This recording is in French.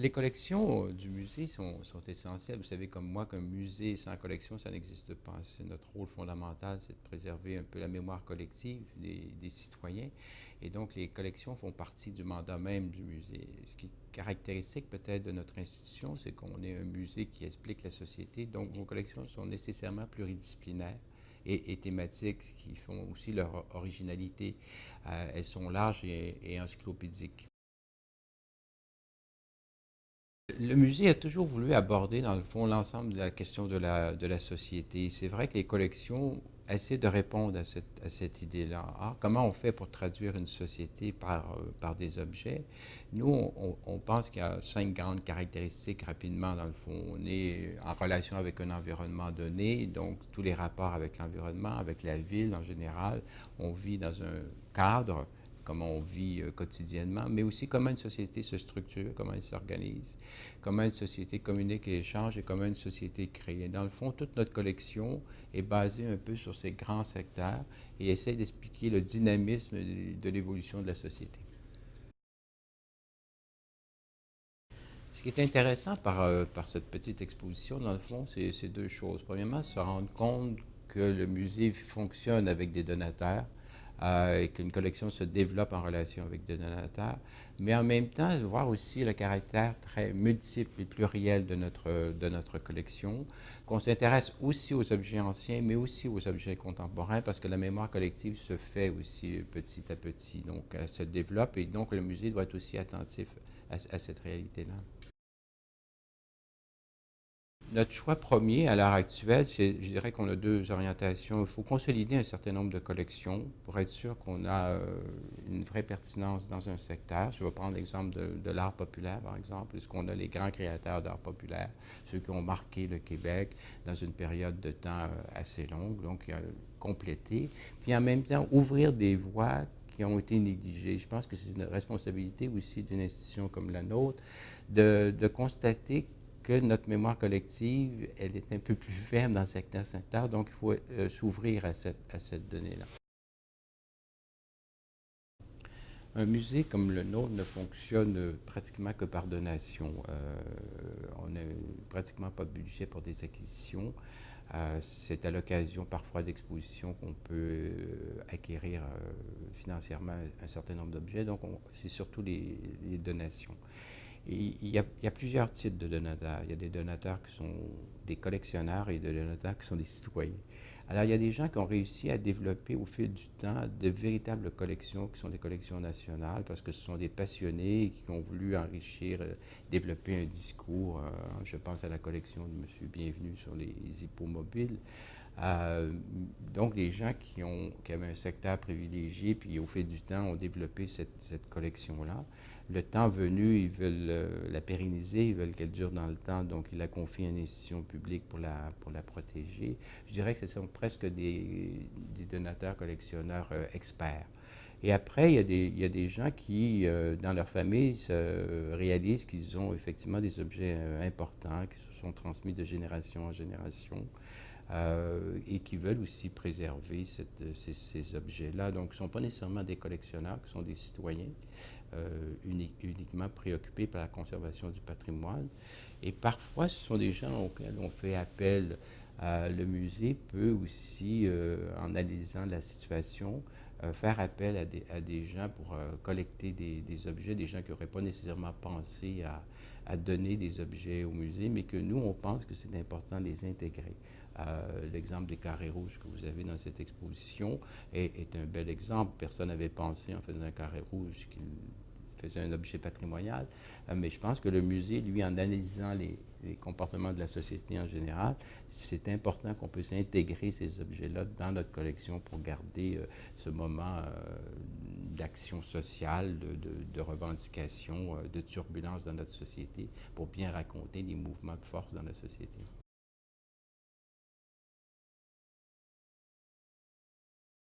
Les collections du musée sont essentielles. Vous savez, comme moi, qu'un musée sans collection, ça n'existe pas. C'est notre rôle fondamental, c'est de préserver un peu la mémoire collective des citoyens. Et donc, les collections font partie du mandat même du musée. Ce qui est caractéristique peut-être de notre institution, c'est qu'on est un musée qui explique la société. Donc, nos collections sont nécessairement pluridisciplinaires et thématiques, ce qui font aussi leur originalité. Elles sont larges et encyclopédiques. Le musée a toujours voulu aborder, dans le fond, l'ensemble de la question de la société. C'est vrai que les collections essaient de répondre à cette idée-là. Ah, comment on fait pour traduire une société par des objets? Nous, on pense qu'il y a 5 grandes caractéristiques rapidement, dans le fond. On est en relation avec un environnement donné, donc tous les rapports avec l'environnement, avec la ville en général. On vit dans un cadre, comment on vit quotidiennement, mais aussi comment une société se structure, comment elle s'organise, comment une société communique et échange et comment une société crée. Et dans le fond, toute notre collection est basée un peu sur ces grands secteurs et essaie d'expliquer le dynamisme de l'évolution de la société. Ce qui est intéressant par cette petite exposition, dans le fond, c'est deux choses. Premièrement, se rendre compte que le musée fonctionne avec des donateurs et qu'une collection se développe en relation avec des donateurs, mais en même temps, voir aussi le caractère très multiple et pluriel de notre collection, qu'on s'intéresse aussi aux objets anciens, mais aussi aux objets contemporains, parce que la mémoire collective se fait aussi petit à petit, donc elle se développe, et donc le musée doit être aussi attentif à cette réalité-là. Notre choix premier à l'heure actuelle, je dirais qu'on a deux orientations. Il faut consolider un certain nombre de collections pour être sûr qu'on a une vraie pertinence dans un secteur. Je vais prendre l'exemple de l'art populaire, par exemple, puisqu'on a les grands créateurs d'art populaire, ceux qui ont marqué le Québec dans une période de temps assez longue, donc compléter. Puis en même temps, ouvrir des voies qui ont été négligées. Je pense que c'est une responsabilité aussi d'une institution comme la nôtre de constater que notre mémoire collective, elle est un peu plus ferme dans certains secteurs, donc il faut s'ouvrir à cette donnée-là. Un musée comme le nôtre ne fonctionne pratiquement que par donation. On n'a pratiquement pas de budget pour des acquisitions. C'est à l'occasion parfois d'expositions qu'on peut acquérir financièrement un certain nombre d'objets, donc c'est surtout les donations. Et il y a plusieurs types de donateurs. Il y a des donateurs qui sont des collectionneurs et des donateurs qui sont des citoyens. Alors, il y a des gens qui ont réussi à développer au fil du temps de véritables collections qui sont des collections nationales parce que ce sont des passionnés qui ont voulu enrichir, développer un discours. Je pense à la collection de M. Bienvenu sur les hippomobiles. Euh, donc, des gens qui avaient un secteur privilégié, puis au fil du temps, ont développé cette collection-là. Le temps venu, ils veulent la pérenniser, ils veulent qu'elle dure dans le temps, donc ils la confient à une institution publique pour la protéger. Je dirais que ce sont presque des donateurs collectionneurs experts. Et après, il y a des gens qui, dans leur famille, se réalisent qu'ils ont effectivement des objets importants qui se sont transmis de génération en génération et qui veulent aussi préserver ces objets-là. Donc, ce ne sont pas nécessairement des collectionneurs, qui sont des citoyens uniquement préoccupés par la conservation du patrimoine. Et parfois, ce sont des gens auxquels on fait appel. Le musée peut aussi, en analysant la situation, faire appel à des gens pour collecter des objets, des gens qui n'auraient pas nécessairement pensé à donner des objets au musée, mais que nous, on pense que c'est important de les intégrer. L'exemple des carrés rouges que vous avez dans cette exposition est un bel exemple. Personne n'avait pensé en faisant un carré rouge qu'il faisait un objet patrimonial, mais je pense que le musée, lui, en analysant les comportements de la société en général, c'est important qu'on puisse intégrer ces objets-là dans notre collection pour garder ce moment d'action sociale, de revendication, de turbulence dans notre société, pour bien raconter les mouvements de force dans la société.